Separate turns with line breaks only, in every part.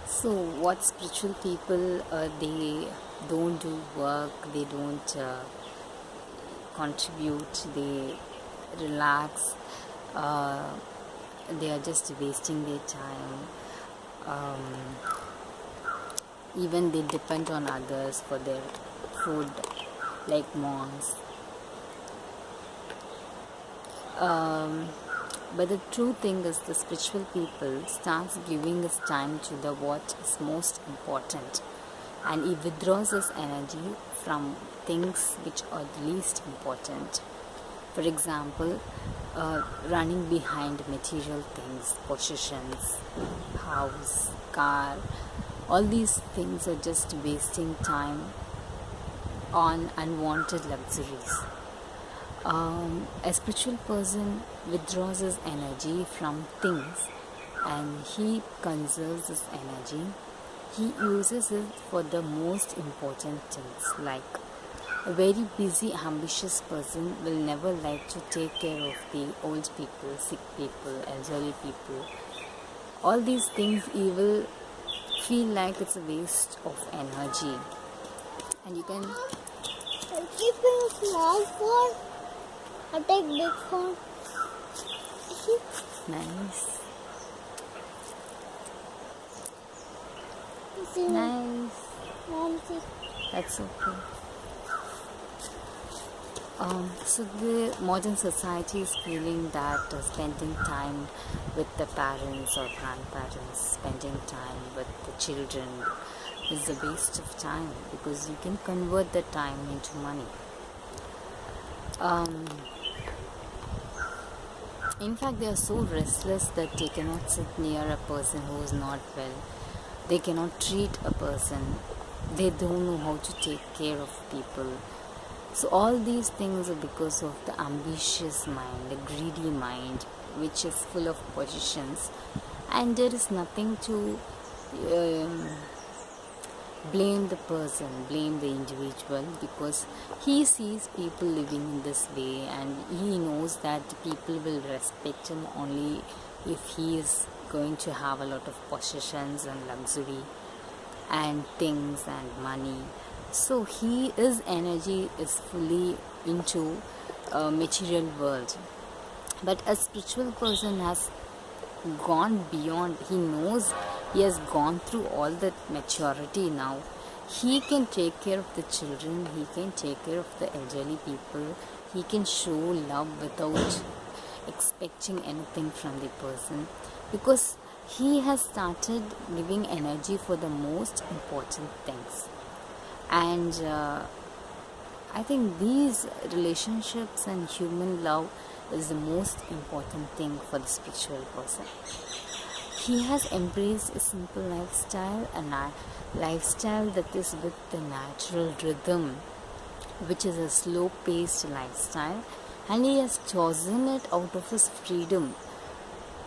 So, what spiritual people they don't do work, they don't contribute, they relax, uh, they are just wasting their time. Um, Even they depend on others for their food, like monks. Um, but the true thing is, the spiritual people starts giving his time to the what is most important, and he withdraws his energy from things which are the least important. For example, running behind material things, possessions, house, car, all these things are just wasting time on unwanted luxuries. A spiritual person withdraws his energy from things and he conserves his energy. He uses it for the most important things, like a very busy, ambitious person will never like to take care of the old people, sick people, elderly people. All these things he will feel like it's a waste of energy. And you can
keeping a small phone. I take big phone.
nice.
See,
Nice.
Mom, see.
That's okay. So the modern society is feeling that spending time with the parents or grandparents, spending time with the children is a waste of time because you can convert the time into money. In fact, they are so restless that they cannot sit near a person who is not well. They cannot treat a person. They don't know how to take care of people. So all these things are because of the ambitious mind, the greedy mind, which is full of possessions, and there is nothing to blame the person, blame the individual, because he sees people living in this way and he knows that people will respect him only if he is going to have a lot of possessions and luxury and things and money. So his energy is fully into material world. But a spiritual person has gone beyond. He knows he has gone through all that maturity now. He can take care of the children, he can take care of the elderly people, he can show love without expecting anything from the person, because he has started giving energy for the most important things. And I think these relationships and human love is the most important thing for the spiritual person. He has embraced a simple lifestyle, a lifestyle that is with the natural rhythm, which is a slow paced lifestyle, and he has chosen it out of his freedom.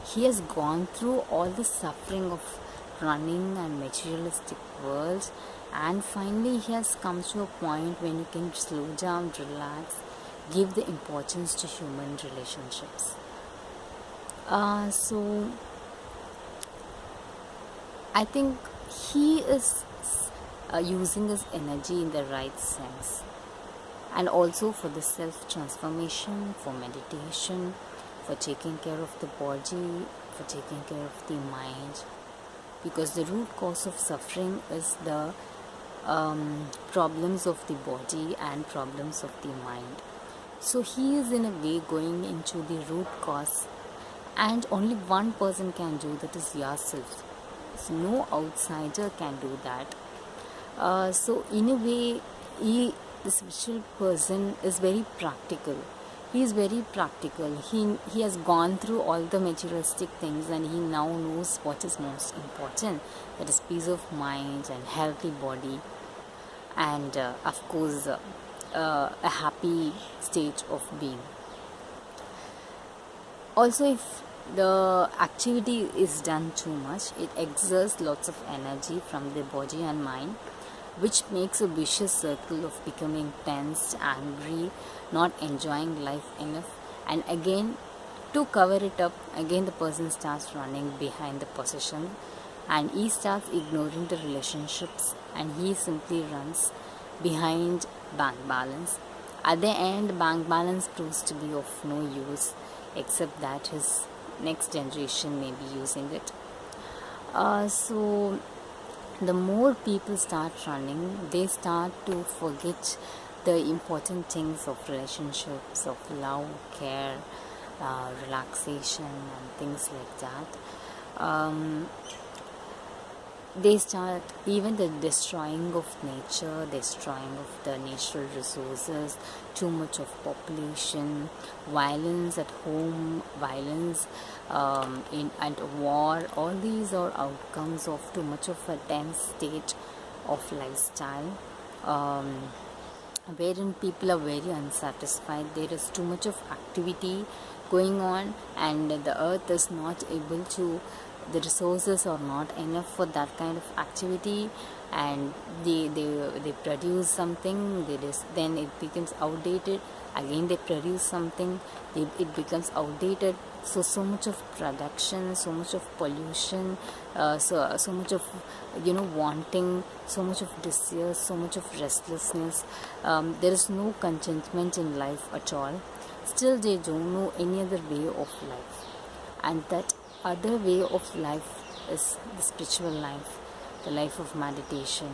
He has gone through all the suffering of running and materialistic world, and finally he has come to a point when you can slow down, relax, give the importance to human relationships. So I think he is using his energy in the right sense, and also for the self transformation, for meditation, for taking care of the body, for taking care of the mind, because the root cause of suffering is the problems of the body and problems of the mind. So he is in a way going into the root cause, and only one person can do that, is yourself. So no outsider can do that. So in a way, the spiritual person is very practical. He is very practical. He has gone through all the materialistic things, and he now knows what is most important, that is peace of mind and healthy body, and of course a happy state of being. Also, if the activity is done too much, it exerts lots of energy from the body and mind, which makes a vicious circle of becoming tense, angry, not enjoying life enough, and again, to cover it up, again the person starts running behind the possession, and he starts ignoring the relationships, and he simply runs behind bank balance. At the end, bank balance proves to be of no use, except that his next generation may be using it. So the more people start running, they start to forget the important things of relationships, of love, care, relaxation, and things like that. They start even the destroying of nature, destroying of the natural resources, too much of population, violence at home, violence in at war. All these are outcomes of too much of a dense state of lifestyle, wherein people are very unsatisfied. There is too much of activity going on, and the earth is not able to, the resources are not enough for that kind of activity, and they produce something, then it becomes outdated. Again they produce something, it becomes outdated. So much of production, so much of pollution, so much of wanting, so much of desire, so much of restlessness. There is no contentment in life at all. Still they don't know any other way of life, and that other way of life is the spiritual life, the life of meditation,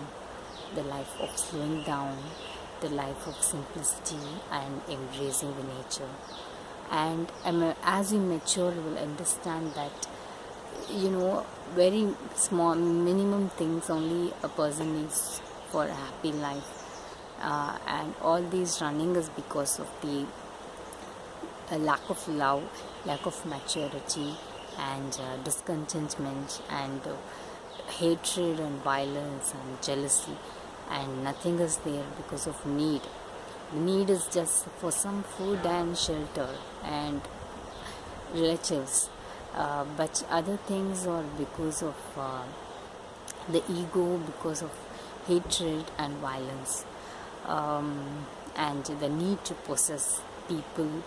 the life of slowing down, the life of simplicity and embracing the nature. And as you mature, you will understand that very small minimum things only a person needs for a happy life, and all these running is because of the lack of love, lack of maturity, and discontentment, and hatred and violence and jealousy, and nothing is there because of need. The need is just for some food and shelter and relatives, but other things are because of the ego, because of hatred and violence, and the need to possess people,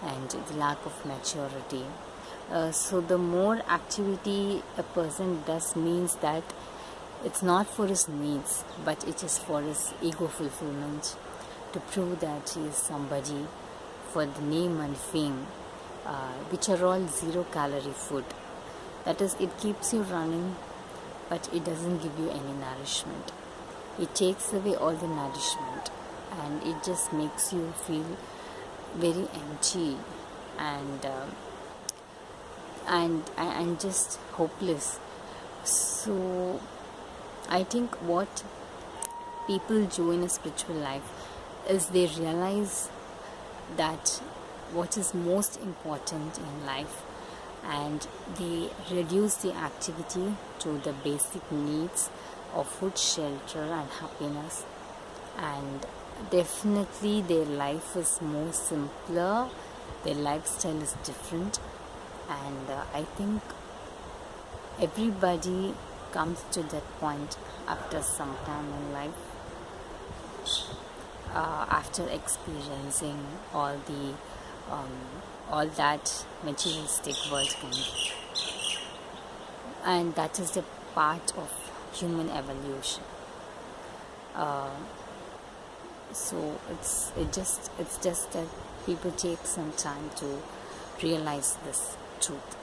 and the lack of maturity. So the more activity a person does means that it's not for his needs, but it is for his ego fulfillment, to prove that he is somebody, for the name and fame, which are all 0-calorie food. That is, it keeps you running, but it doesn't give you any nourishment. It takes away all the nourishment, and it just makes you feel very empty and just hopeless. So I think what people do in a spiritual life is they realize that what is most important in life, and they reduce the activity to the basic needs of food, shelter, and happiness. And definitely their life is more simpler, their lifestyle is different, and I think everybody comes to that point after some time in life, after experiencing all that materialistic world can give. And that is the part of human evolution. So it's just that people take some time to realize this truth.